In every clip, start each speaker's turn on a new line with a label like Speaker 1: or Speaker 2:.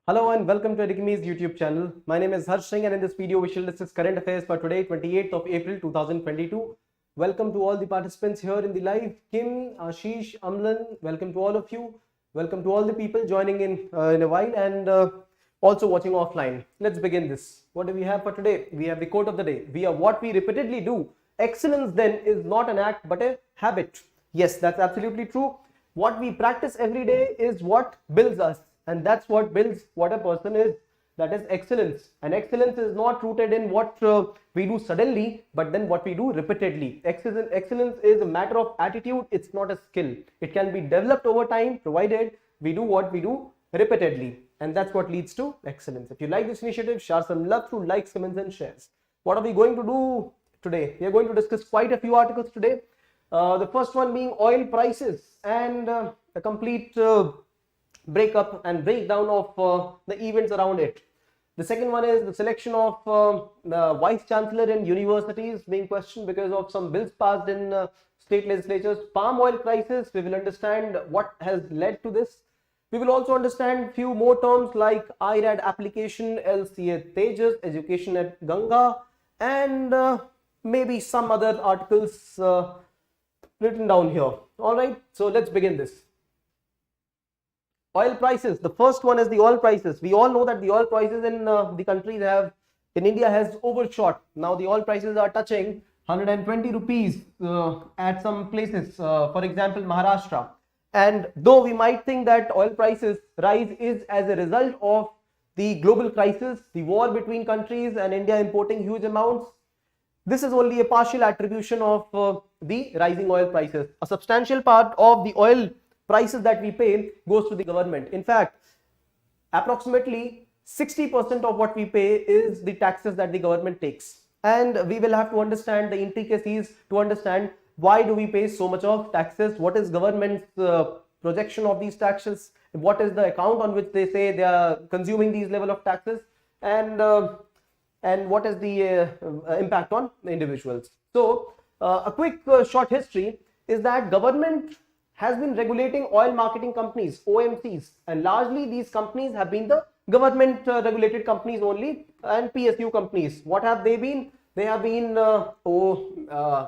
Speaker 1: Hello and welcome to Edukemy's YouTube channel. My name is Harsh Singh and in this video we shall discuss current affairs for today, 28th of April 2022. Welcome to all the participants here in the live. Kim, Ashish, Amlan, welcome to all of you. Welcome to all the people joining in a while and also watching offline. Let's begin this. What do we have for today? We have the quote of the day. We are what we repeatedly do. Excellence then is not an act but a habit. Yes, that's absolutely true. What we practice every day is what builds us. And that's what builds what a person is. That is excellence. And excellence is not rooted in what we do suddenly, but then what we do repeatedly. Excellence is a matter of attitude. It's not a skill. It can be developed over time, provided we do what we do repeatedly. And that's what leads to excellence. If you like this initiative, share some love through likes, comments, and shares. What are we going to do today? We are going to discuss quite a few articles today. The first one being oil prices and a complete breakup and breakdown of the events around it. The second one is the selection of the vice chancellor in universities being questioned because of some bills passed in state legislatures. Palm oil crisis, we will understand what has led to this. We will also understand few more terms like IRAD application, LCA Tejas, education at Ganga, and maybe some other articles written down here. All right, so let's begin this. Oil prices. The first one is the oil prices. We all know that the oil prices in the countries in India has overshot. Now the oil prices are touching 120 rupees at some places, for example Maharashtra. And though we might think that oil prices rise is as a result of the global crisis, the war between countries and India importing huge amounts, this is only a partial attribution of the rising oil prices. A substantial part of the oil prices that we pay goes to the government. In fact, approximately 60% of what we pay is the taxes that the government takes. And we will have to understand the intricacies to understand why do we pay so much of taxes, what is government's projection of these taxes, what is the account on which they say they are consuming these level of taxes, and what is the impact on the individuals. So a quick short history is that government has been regulating oil marketing companies, OMCs, and largely these companies have been the government regulated companies only and PSU companies. What have they been? They have been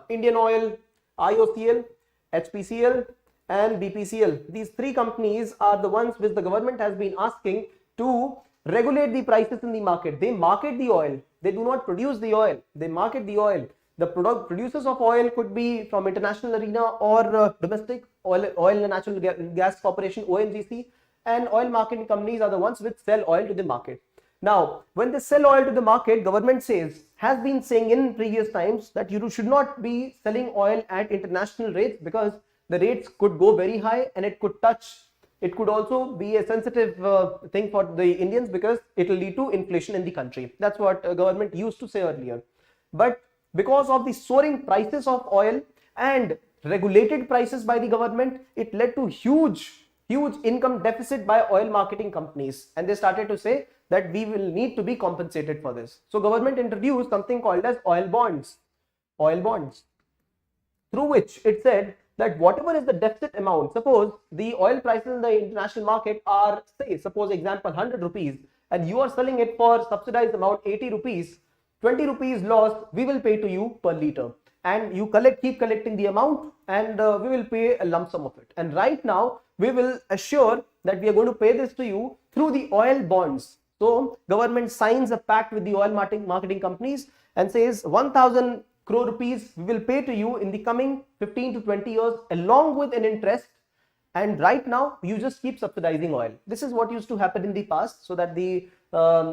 Speaker 1: Indian Oil, IOCL, HPCL and BPCL. These three companies are the ones which the government has been asking to regulate the prices in the market. They market the oil. They do not produce the oil. They market the oil. The producers of oil could be from international arena or domestic. Oil and Natural Gas Corporation, ONGC, and oil marketing companies are the ones which sell oil to the market. Now, when they sell oil to the market, government has been saying in previous times that you should not be selling oil at international rates because the rates could go very high and it could also be a sensitive thing for the Indians because it will lead to inflation in the country. That's what government used to say earlier. But because of the soaring prices of oil and regulated prices by the government, it led to huge income deficit by oil marketing companies, and they started to say that we will need to be compensated for this. So government introduced something called as oil bonds, through which it said that whatever is the deficit amount, suppose the oil prices in the international market are, say, suppose example 100 rupees and you are selling it for subsidized amount 80 rupees, 20 rupees loss we will pay to you per liter, and you keep collecting the amount and we will pay a lump sum of it. And right now we will assure that we are going to pay this to you through the oil bonds. So government signs a pact with the oil marketing companies and says 1000 crore rupees we will pay to you in the coming 15 to 20 years along with an interest, and right now you just keep subsidizing oil. This is what used to happen in the past so that the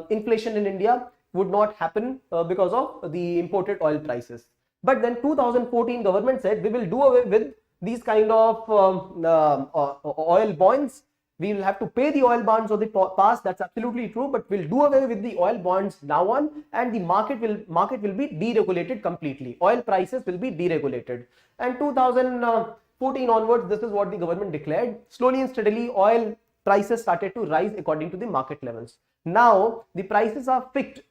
Speaker 1: inflation in India would not happen because of the imported oil prices. But then 2014 government said we will do away with these kind of oil bonds. We will have to pay the oil bonds of the past. That's absolutely true, but we'll do away with the oil bonds now on, and the market will be deregulated completely. Oil prices will be deregulated. And 2014 onwards, this is what the government declared. Slowly and steadily, oil prices started to rise according to the market levels. Now the prices are fixed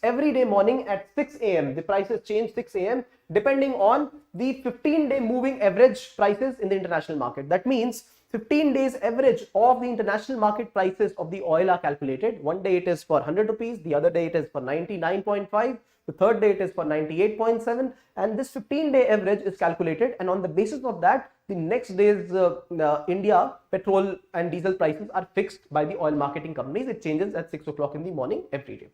Speaker 1: every day morning at 6 a.m. The prices change 6 a.m. depending on the 15-day moving average prices in the international market. That means 15 days average of the international market prices of the oil are calculated. One day it is for 100 rupees, the other day it is for 99.5, the third day it is for 98.7, and this 15-day average is calculated, and on the basis of that, the next day's India petrol and diesel prices are fixed by the oil marketing companies. It changes at 6 o'clock in the morning every day.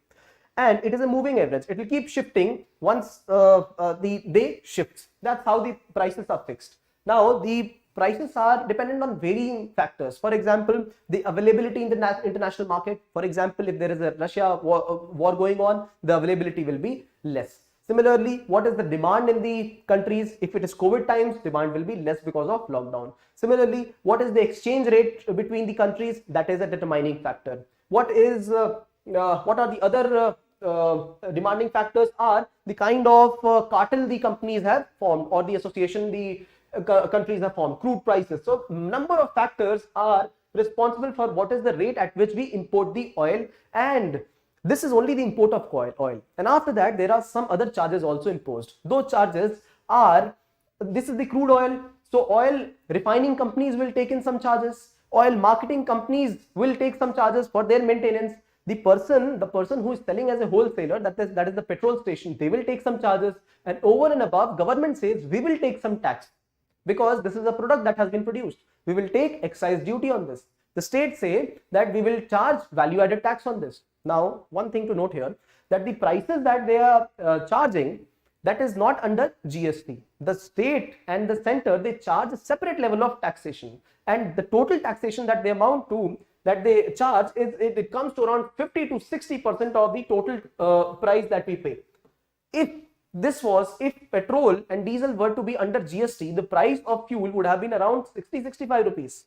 Speaker 1: And it is a moving average. It will keep shifting once the day shifts. That's how the prices are fixed. Now, the prices are dependent on varying factors. For example, the availability in the international market. For example, if there is a Russia war going on, the availability will be less. Similarly, what is the demand in the countries? If it is COVID times, demand will be less because of lockdown. Similarly, what is the exchange rate between the countries? That is a determining factor. What are the other demanding factors are the kind of cartel the companies have formed, or the association the countries have formed, crude prices. So number of factors are responsible for what is the rate at which we import the oil, and this is only the import of oil. And after that, there are some other charges also imposed. Those charges are, this is the crude oil, so oil refining companies will take in some charges, oil marketing companies will take some charges for their maintenance. The person who is selling as a wholesaler, that is the petrol station, they will take some charges, and over and above, government says we will take some tax because this is a product that has been produced. We will take excise duty on this. The states say that we will charge value added tax on this. Now, one thing to note here, that the prices that they are charging, that is not under GST. The state and the center, they charge a separate level of taxation, and the total taxation that they amount to, that they charge, it comes to around 50 to 60% of the total price that we pay. If petrol and diesel were to be under GST, the price of fuel would have been around 60-65 rupees.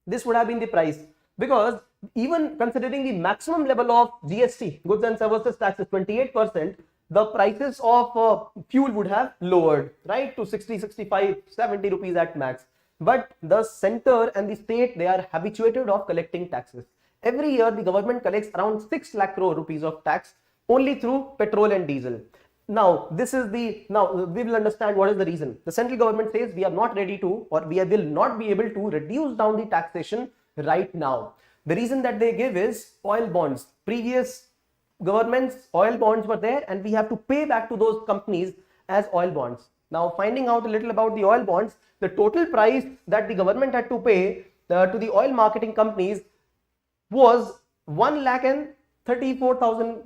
Speaker 1: This would have been the price, because even considering the maximum level of GST, goods and services tax, is 28%, the prices of fuel would have lowered, right, to 60, 65, 70 rupees at max. But the center and the state, they are habituated of collecting taxes. Every year, the government collects around 6 lakh crore rupees of tax only through petrol and diesel. Now, we will understand what is the reason. The central government says we are not ready to, or we will not be able to reduce down the taxation right now. The reason that they give is oil bonds. Previous governments, oil bonds were there, and we have to pay back to those companies as oil bonds. Now, finding out a little about the oil bonds, the total price that the government had to pay to the oil marketing companies was 1,34,000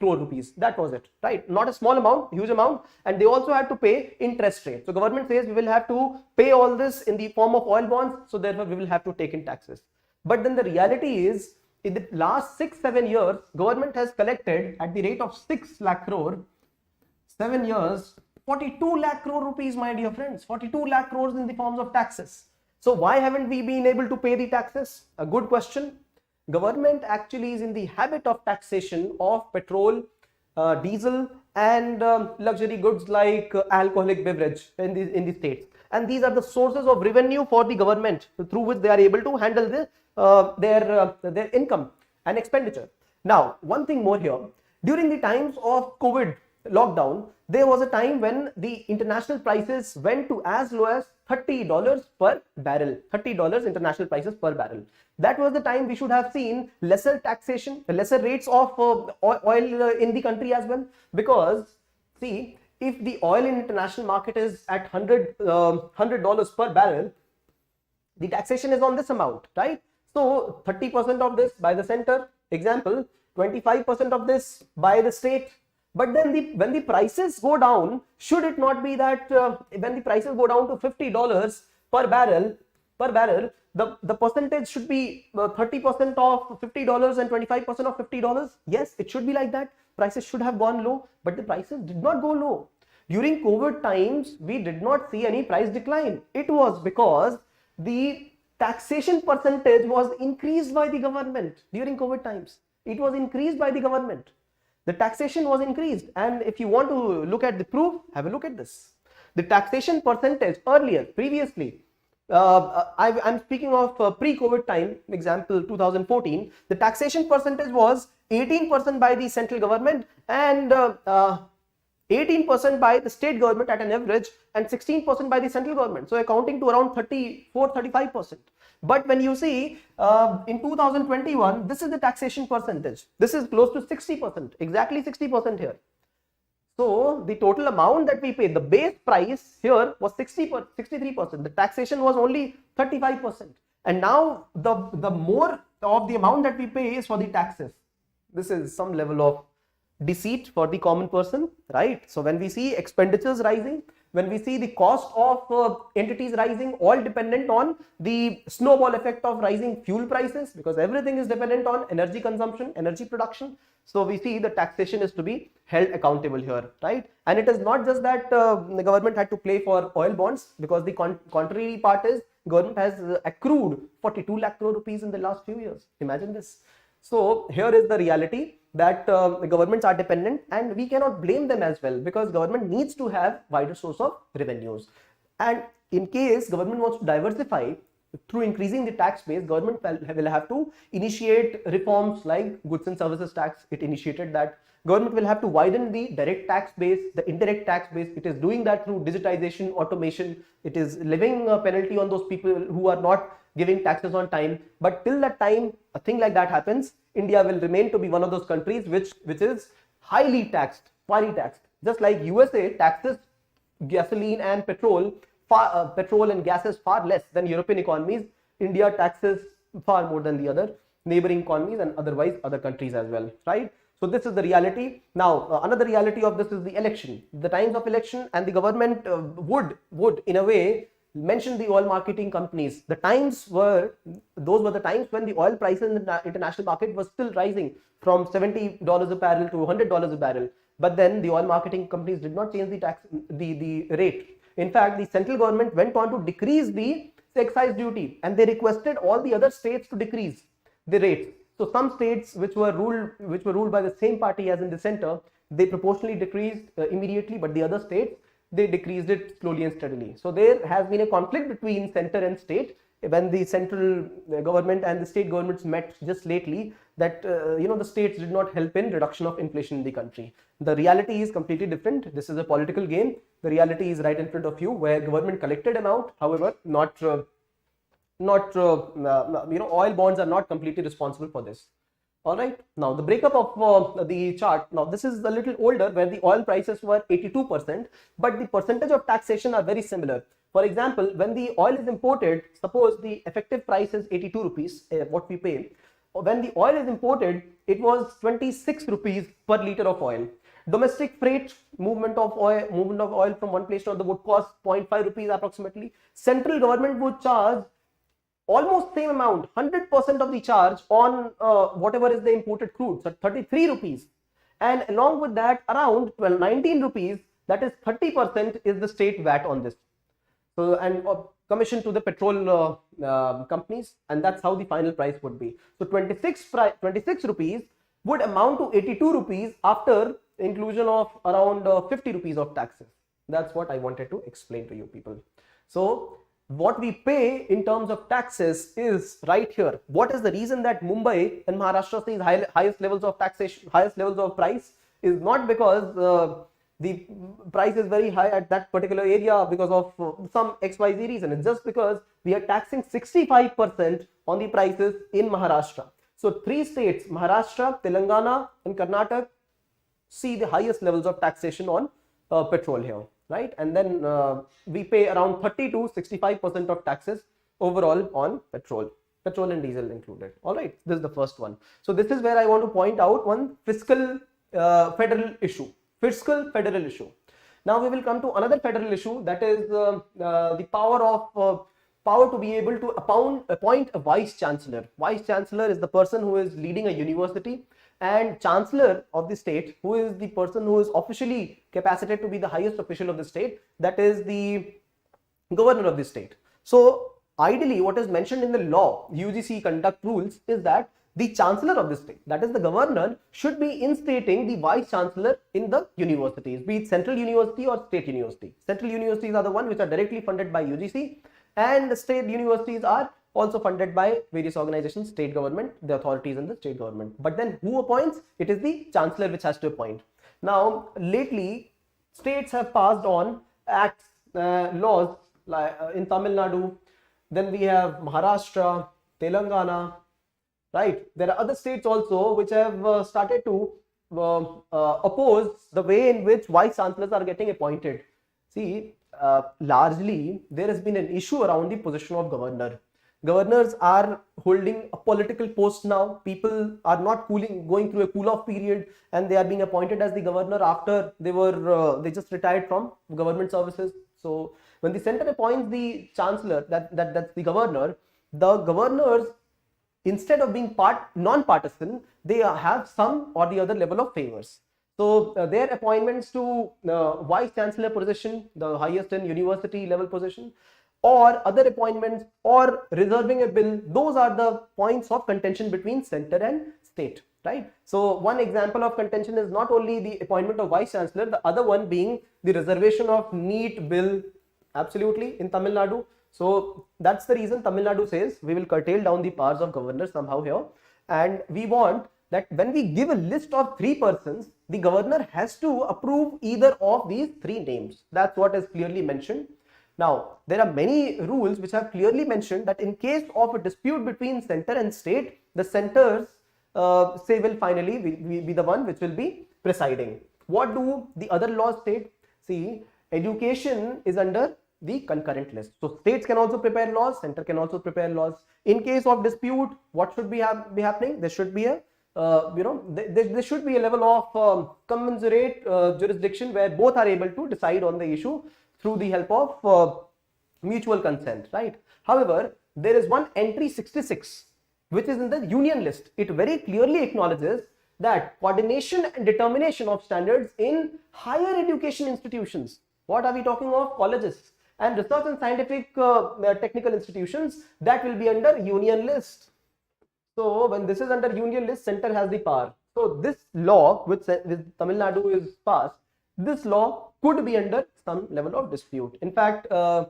Speaker 1: crore rupees. That was it, right? Not a small amount, huge amount. And they also had to pay interest rate. So government says we will have to pay all this in the form of oil bonds, so therefore we will have to take in taxes. But then the reality is, in the last 6-7 years, government has collected at the rate of 6 lakh crore, 7 years, 42 lakh crore rupees, my dear friends, 42 lakh crores in the forms of taxes. So why haven't we been able to pay the taxes? A good question. Government actually is in the habit of taxation of petrol, diesel, and luxury goods like alcoholic beverage in the states. And these are the sources of revenue for the government, through which they are able to handle their income and expenditure. Now, one thing more here. During the times of COVID lockdown, there was a time when the international prices went to as low as $30 per barrel. $30 international prices per barrel. That was the time we should have seen lesser taxation, lesser rates of oil in the country as well. Because, see, if the oil in international market is at $100 per barrel, the taxation is on this amount, right? So 30% of this by the center, example, 25% of this by the state. But then when the prices go down, should it not be that when the prices go down to $50 per barrel, the percentage should be 30% of $50 and 25% of $50? Yes, it should be like that. Prices should have gone low, but the prices did not go low. During COVID times, we did not see any price decline. It was because the taxation percentage was increased by the government during COVID times. It was increased by the government. The taxation was increased, and if you want to look at the proof, have a look at this. The taxation percentage previously, I'm speaking of pre-COVID time, example 2014, the taxation percentage was 18% by the central government and 18% by the state government at an average, and 16% by the central government. So accounting to around 34-35%. But when you see in 2021, this is the taxation percentage. This is close to 60%, exactly 60% here. So the total amount that we paid, the base price here was 63%. The taxation was only 35%. And now the more of the amount that we pay is for the taxes. This is some level of deceit for the common person, right? So when we see expenditures rising, when we see the cost of entities rising, all dependent on the snowball effect of rising fuel prices, because everything is dependent on energy consumption, energy production. So we see the taxation is to be held accountable here, right? And it is not just that the government had to play for oil bonds, because the contrary part is government has accrued 42 lakh crore rupees in the last few years. Imagine this. So here is the reality that the governments are dependent, and we cannot blame them as well, because government needs to have wider source of revenues. And in case government wants to diversify through increasing the tax base, government will have to initiate reforms like goods and services tax. It initiated that. Government will have to widen the direct tax base, the indirect tax base. It is doing that through digitization, automation. It is levying a penalty on those people who are not giving taxes on time. But till that time a thing like that happens, India will remain to be one of those countries which is highly taxed, just like USA taxes gasoline and petrol and gases far less than European economies. India taxes far more than the other neighboring economies and otherwise other countries as well, right? So this is the reality. Now another reality of this is the election, the times of election, and the government would in a way mention the oil marketing companies. Those were the times when the oil prices in the international market was still rising from $70 a barrel to $100 a barrel. But then the oil marketing companies did not change the rate. In fact, the central government went on to decrease the excise duty, and they requested all the other states to decrease the rates. So some states which were ruled by the same party as in the center, they proportionally decreased immediately, but the other states, they decreased it slowly and steadily. So there has been a conflict between center and state when the central government and the state governments met just lately, that the states did not help in reduction of inflation in the country. The reality is completely different. This is a political game. The reality is right in front of you, where government collected amount, however, oil bonds are not completely responsible for this. All right. Now the breakup of the chart. Now this is a little older, where the oil prices were 82%, but the percentage of taxation are very similar. For example, when the oil is imported, suppose the effective price is 82 rupees, what we pay. When the oil is imported, it was 26 rupees per liter of oil. Domestic freight movement of oil from one place to another would cost 0.5 rupees approximately. Central government would charge almost same amount, 100% of the charge on whatever is the imported crude, so 33 rupees. And along with that, around 19 rupees, that is 30% is the state VAT on this. So, and commission to the petrol companies, and that's how the final price would be. So 26 rupees would amount to 82 rupees after inclusion of around 50 rupees of taxes. That's what I wanted to explain to you people. So what we pay in terms of taxes is right here. What is the reason that Mumbai and Maharashtra sees highest levels of taxation, highest levels of price, is not because the price is very high at that particular area because of some XYZ reason. It's just because we are taxing 65% on the prices in Maharashtra. So three states, Maharashtra, Telangana and Karnataka, see the highest levels of taxation on petrol here, right? And then we pay around 30 to 65% of taxes overall on petrol and diesel included. All right, this is the first one. So this is where I want to point out one fiscal federal issue. Now we will come to another federal issue, that is the power to be able to appoint a vice chancellor. Vice chancellor is the person who is leading a university, and chancellor of the state, who is the person who is officially capacitated to be the highest official of the state, that is the governor of the state. So ideally, what is mentioned in the law, UGC conduct rules, is that the chancellor of the state, that is the governor, should be instating the vice chancellor in the universities, be it central university or state university. Central universities are the ones which are directly funded by UGC, and the state universities are also funded by various organizations, state government, the authorities in the state government. But then who appoints? It is the chancellor which has to appoint. Now lately, states have passed on acts, laws like in Tamil Nadu. Then we have Maharashtra, Telangana, right? There are other states also which have started to oppose the way in which vice chancellors are getting appointed. See, largely there has been an issue around the position of governor. Governors are holding a political post now. People are not going through a cool-off period, and they are being appointed as the governor after they just retired from government services. So when the center appoints the chancellor, that's the governors, instead of being non-partisan, they have some or the other level of favors. So their appointments to vice chancellor position, the highest in university level position, or other appointments, or reserving a bill, those are the points of contention between center and state, right? So one example of contention is not only the appointment of vice chancellor, the other one being the reservation of NEET bill, absolutely, in Tamil Nadu. So that's the reason Tamil Nadu says we will curtail down the powers of governors somehow here, and we want that when we give a list of 3 persons, the governor has to approve either of these 3 names. That's what is clearly mentioned. Now, there are many rules which have clearly mentioned that in case of a dispute between center and state, the centers say will finally be the one which will be presiding. What do the other laws state? See, education is under the concurrent list. So states can also prepare laws, center can also prepare laws. In case of dispute, what should be happening? There should be a there should be a level of commensurate jurisdiction where both are able to decide on the issue through the help of mutual consent, right? However, there is one entry 66 which is in the union list. It very clearly acknowledges that coordination and determination of standards in higher education institutions. What are we talking of? Colleges and research and scientific technical institutions, that will be under union list. So when this is under union list, center has the power. So this law which Tamil Nadu is passed, this law could be under some level of dispute. In fact, a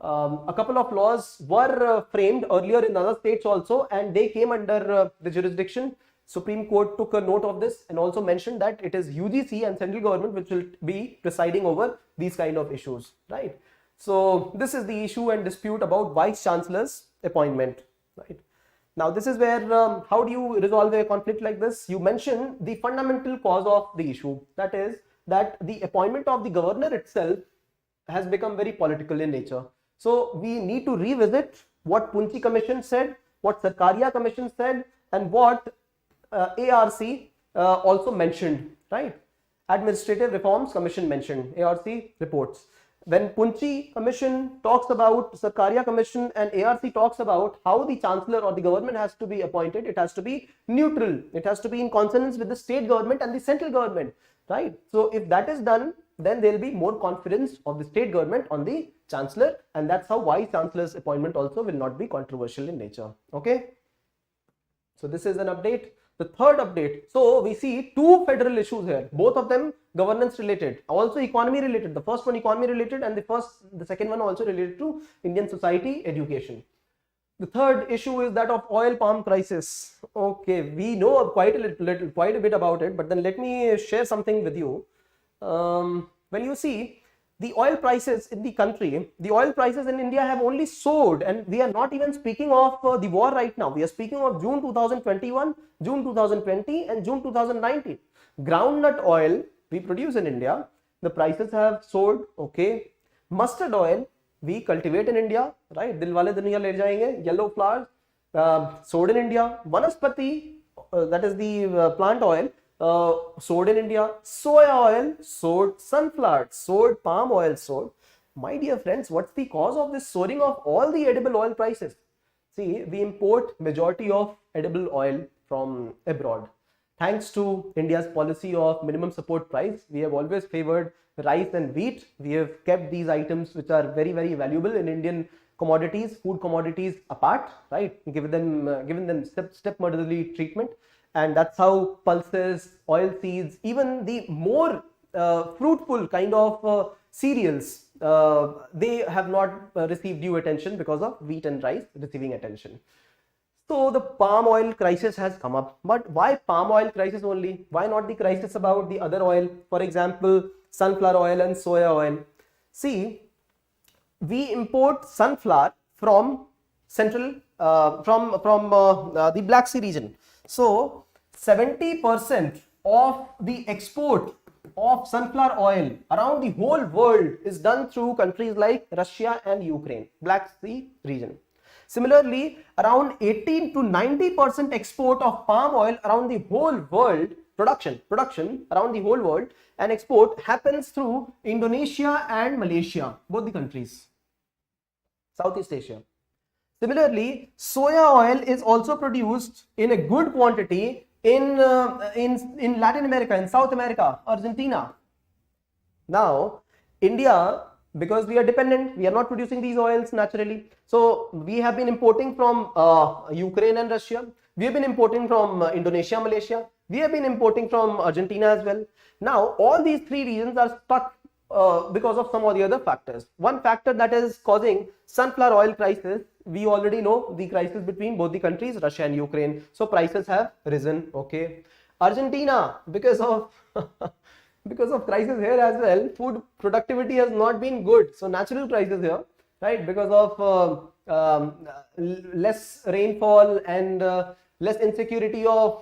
Speaker 1: couple of laws were framed earlier in other states also, and they came under the jurisdiction. Supreme Court took a note of this and also mentioned that it is UGC and central government which will be presiding over these kind of issues, right? So this is the issue and dispute about vice chancellor's appointment, right? Now this is where how do you resolve a conflict like this? You mention the fundamental cause of the issue, that is that the appointment of the governor itself has become very political in nature. So we need to revisit what Punchi Commission said, what Sarkaria Commission said, and what ARC also mentioned, right? Administrative Reforms Commission mentioned, ARC reports. When Punchi Commission talks about, Sarkaria Commission and ARC talks about how the chancellor or the government has to be appointed, it has to be neutral. It has to be in consonance with the state government and the central government, right? So if that is done, then there will be more confidence of the state government on the chancellor, and that's how vice chancellor's appointment also will not be controversial in nature. Okay. So this is an update. The third update, so we see 2 federal issues here, both of them governance related, also economy related. The first one economy related, and the second one also related to Indian society, education. The third issue is that of oil palm crisis. Okay, we know quite a bit about it, but then let me share something with you. When you see the oil prices in the country, the oil prices in India have only soared, and we are not even speaking of the war right now. We are speaking of June 2021, June 2020 and June 2019. Groundnut oil we produce in India, the prices have soared. Okay, mustard oil we cultivate in India, right? Dil wale duniya le jayenge, yellow flowers, sold in India. Vanaspati, that is the plant oil, sold in India. Soya oil sold, sunflower sold, palm oil sold. My dear friends, what's the cause of this soaring of all the edible oil prices? See, we import majority of edible oil from abroad. Thanks to India's policy of minimum support price, we have always favored rice and wheat. We have kept these items which are very, very valuable in Indian commodities, food commodities apart, right? Given them stepmotherly treatment. And that's how pulses, oil seeds, even the more fruitful kind of cereals, they have not received due attention because of wheat and rice receiving attention. So the palm oil crisis has come up. But why palm oil crisis only? Why not the crisis about the other oil? For example, sunflower oil and soya oil. See, we import sunflower from central the Black Sea region. So 70% of the export of sunflower oil around the whole world is done through countries like Russia and Ukraine, Black Sea region. Similarly, around 18 to 90% export of palm oil around the whole world, production around the whole world and export happens through Indonesia and Malaysia, both the countries, Southeast Asia. Similarly, soya oil is also produced in a good quantity in Latin America, in South America, Argentina. Now, India, because we are dependent, we are not producing these oils naturally. So we have been importing from Ukraine and Russia. We have been importing from Indonesia, Malaysia. We have been importing from Argentina as well. Now, all these three regions are stuck because of some or the other factors. One factor that is causing sunflower oil crisis, we already know the crisis between both the countries, Russia and Ukraine. So prices have risen. Okay. Argentina, because of because of crisis here as well, food productivity has not been good. So natural crisis here, right? Because of less rainfall and less insecurity of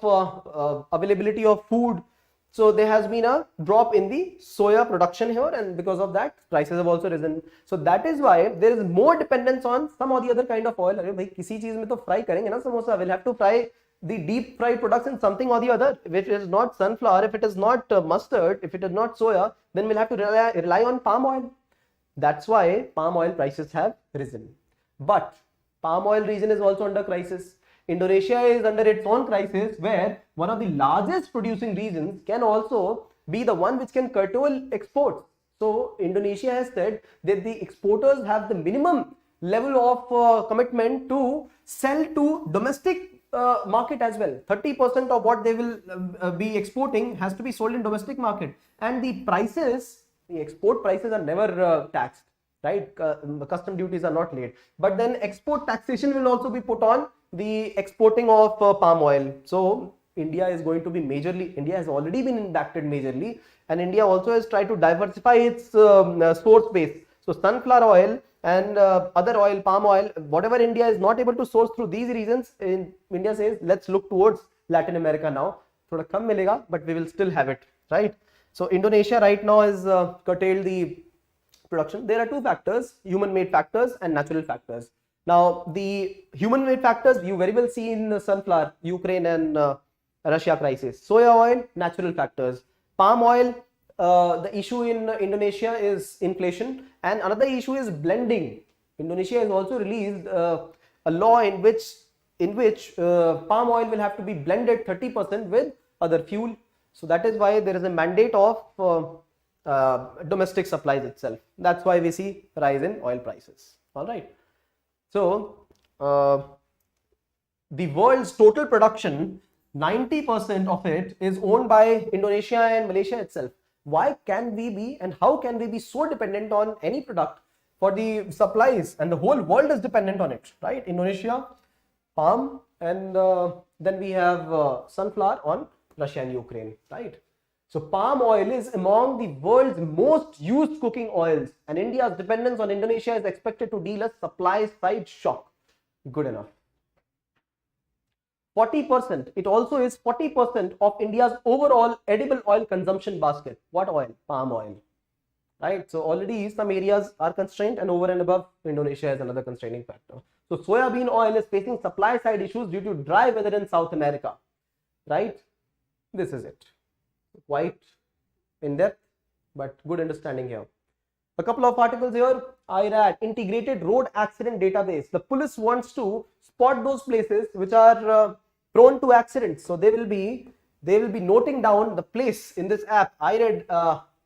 Speaker 1: availability of food. So there has been a drop in the soya production here, and because of that prices have also risen. So that is why there is more dependence on some or the other kind of oil. अरे भाई किसी चीज में तो fry करेंगे ना samosa, we'll have to fry the deep fried products in something or the other. If it is not sunflower, if it is not mustard, if it is not soya, then we'll have to rely on palm oil. That's why palm oil prices have risen. But palm oil region is also under crisis. Indonesia is under its own crisis, where one of the largest producing regions can also be the one which can curtail exports. So Indonesia has said that the exporters have the minimum level of commitment to sell to domestic market as well. 30% of what they will be exporting has to be sold in domestic market, and the prices, the export prices are never taxed, right? Custom duties are not laid, but then export taxation will also be put on the exporting of palm oil. So India is going to be majorly, India has already been impacted majorly, and India also has tried to diversify its source base. So sunflower oil and other oil, palm oil, whatever India is not able to source through these regions, India says let's look towards Latin America now. Thoda kam milega, but we will still have it, right? So Indonesia right now is curtailed the production. There are two factors, human-made factors and natural factors. Now, the human-made factors you very well see in sunflower, Ukraine and Russia crisis. Soya oil, natural factors. Palm oil, the issue in Indonesia is inflation, and another issue is blending. Indonesia has also released a law in which palm oil will have to be blended 30% with other fuel. So that is why there is a mandate of domestic supplies itself. That's why we see rise in oil prices. All right. So the world's total production, 90% of it is owned by Indonesia and Malaysia itself. Why can we be, and how can we be so dependent on any product for the supplies, and the whole world is dependent on it, right? Indonesia, palm, and then we have sunflower on Russia and Ukraine, right? So palm oil is among the world's most used cooking oils, and India's dependence on Indonesia is expected to deal a supply side shock. Good enough. 40%, it also is 40% of India's overall edible oil consumption basket. What oil? Palm oil, right? So already some areas are constrained, and over and above, Indonesia is another constraining factor. So soybean oil is facing supply side issues due to dry weather in South America, right? This is it. Quite in depth, but good understanding here. A couple of articles here. IRAD, Integrated Road Accident Database. The police wants to spot those places which are prone to accidents. So they will be noting down the place in this app, IRAD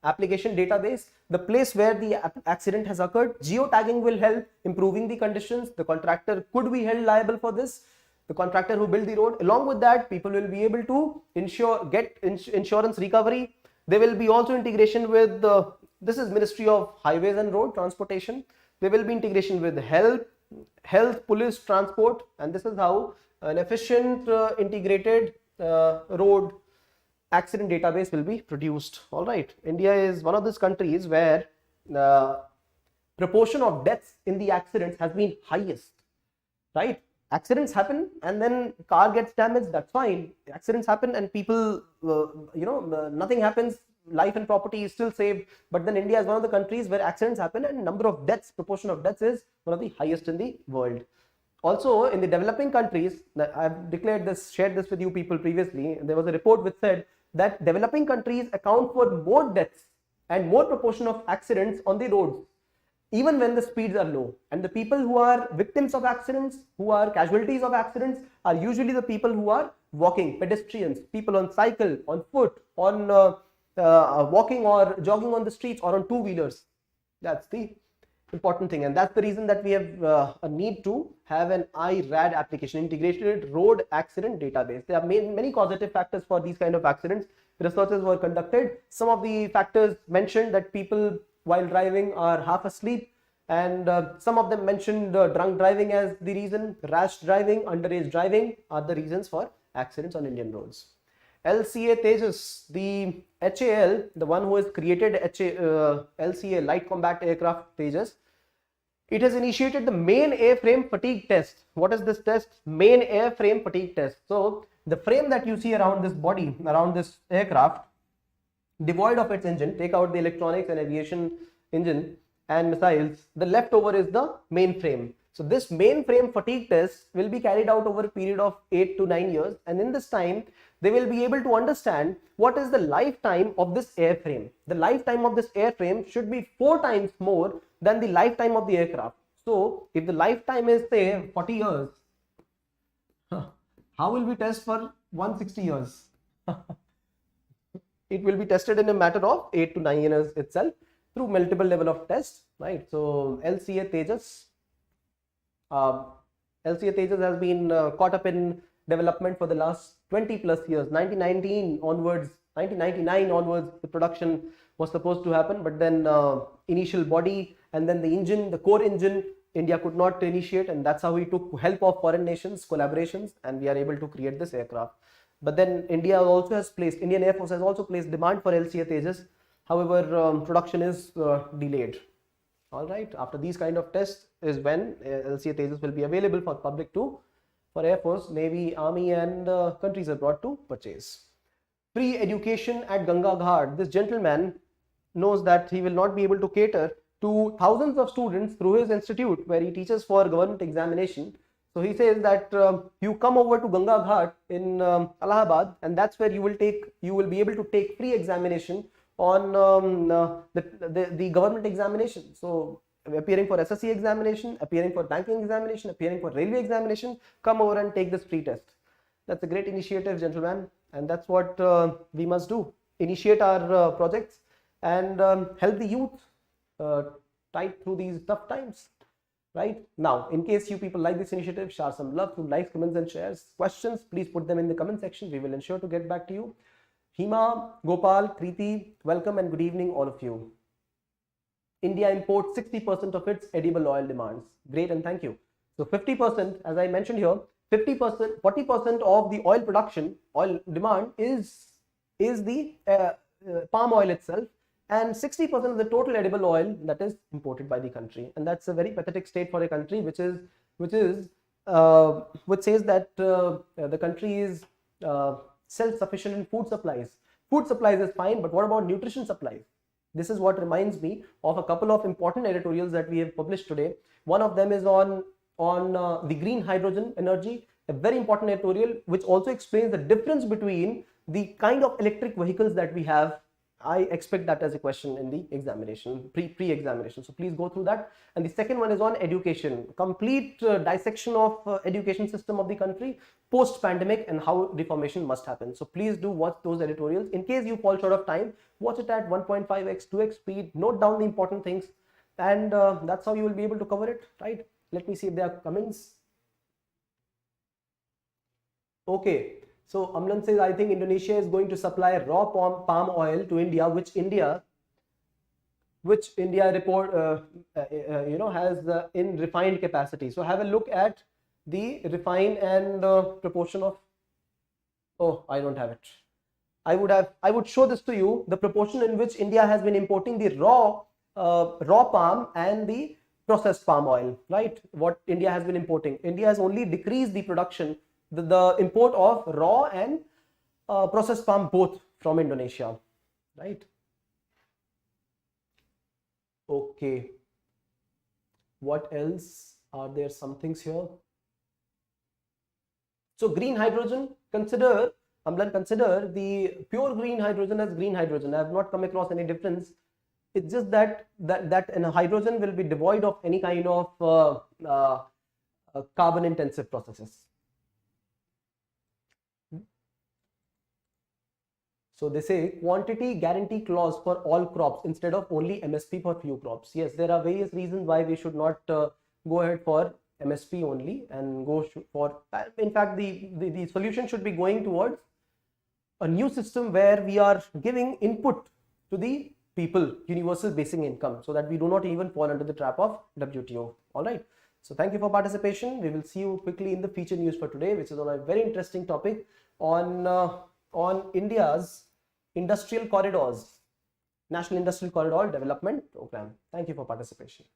Speaker 1: application database, the place where the accident has occurred. Geotagging will help improving the conditions. The contractor could be held liable for this. The contractor who built the road. Along with that, people will be able to get insurance recovery. There will be also integration with this is Ministry of Highways and Road Transportation. There will be integration with health, police, transport, and this is how an efficient integrated road accident database will be produced. All right, India is one of those countries where uh, proportion of deaths in the accidents has been highest, right? Accidents happen and then car gets damaged, that's fine. Accidents happen and people, nothing happens, life and property is still saved. But then India is one of the countries where accidents happen and number of deaths, proportion of deaths is one of the highest in the world. Also, in the developing countries, I've declared this, shared this with you people previously. There was a report which said that developing countries account for more deaths and more proportion of accidents on the roads, even when the speeds are low. And the people who are victims of accidents, who are casualties of accidents, are usually the people who are walking, pedestrians, people on cycle, on foot, on walking or jogging on the streets, or on two-wheelers. That's the important thing, and that's the reason that we have a need to have an IRAD application, integrated road accident database. There are many causative factors for these kind of accidents. Researches were conducted. Some of the factors mentioned that people while driving are half asleep, and some of them mentioned drunk driving as the reason. Rash driving, underage driving are the reasons for accidents on Indian roads. LCA Tejas, the HAL, the one who has created LCA, Light Combat Aircraft Tejas, it has initiated the main airframe fatigue test. What is this test? Main airframe fatigue test. So the frame that you see around this body, around this aircraft, devoid of its engine, take out the electronics and aviation engine and missiles, the leftover is the mainframe. So this mainframe fatigue test will be carried out over a period of 8 to 9 years, and in this time they will be able to understand what is the lifetime of this airframe. The lifetime of this airframe should be 4 times more than the lifetime of the aircraft. So if the lifetime is say 40 years, how will we test for 160 years? It will be tested in a matter of 8 to 9 years itself through multiple level of tests, right? So LCA Tejas has been caught up in development for the last 20 plus years. 1999 onwards, the production was supposed to happen, but then initial body and then the engine, the core engine, India could not initiate, and that's how we took help of foreign nations, collaborations, and we are able to create this aircraft. But then Indian Air Force has also placed demand for LCA Tejas. However, production is delayed. All right, after these kind of tests is when LCA Tejas will be available for public for Air Force, Navy, Army, and countries abroad to purchase. Free education at Ganga Ghat. This gentleman knows that he will not be able to cater to thousands of students through his institute where he teaches for government examination. So he says that you come over to Ganga Ghat in Allahabad, and that's where you will be able to take free examination on the government examination. So appearing for SSC examination, appearing for banking examination, appearing for railway examination, come over and take this free test. That's a great initiative, gentlemen, and that's what we must do. Initiate our projects and help the youth tide through these tough times. Right now, in case you people like this initiative, share some love through likes, comments, and shares. Questions, please put them in the comment section. We will ensure to get back to you. Hima, Gopal, Kriti, welcome and good evening, all of you. India imports 60% of its edible oil demands. Great, and thank you. So 50%, as I mentioned here, 50%, 40% of the oil production, oil demand is the palm oil itself, and 60% of the total edible oil that is imported by the country. And that's a very pathetic state for a country which says that the country is self-sufficient in food supplies. Food supplies is fine, but what about nutrition supplies? This is what reminds me of a couple of important editorials that we have published today. One of them is on the green hydrogen energy, a very important editorial which also explains the difference between the kind of electric vehicles that we have. I expect that as a question in the examination, pre-examination. So please go through that. And the second one is on education, complete dissection of education system of the country post-pandemic and how reformation must happen. So please do watch those editorials. In case you fall short of time, watch it at 1.5x, 2x speed, note down the important things, and that's how you will be able to cover it, right? Let me see if there are comments. Okay. So Amlan says, I think Indonesia is going to supply raw palm oil to India, which India report has in refined capacity. So have a look at the refined and proportion of. Oh, I don't have it. I would show this to you, the proportion in which India has been importing the raw palm and the processed palm oil, right? What India has been importing. India has only decreased the production, the import of raw and processed palm both from Indonesia, right? Okay. What else? Are there some things here? So green hydrogen, consider the pure green hydrogen as green hydrogen. I have not come across any difference. It's just that in a hydrogen will be devoid of any kind of carbon intensive processes. So they say quantity guarantee clause for all crops instead of only MSP for few crops. Yes, there are various reasons why we should not go ahead for MSP only and go for, in fact, the solution should be going towards a new system where we are giving input to the people, universal basic income, so that we do not even fall under the trap of WTO. All right. So thank you for participation. We will see you quickly in the feature news for today, which is on a very interesting topic on India's industrial corridors, National Industrial Corridor Development Program. Thank you for participation.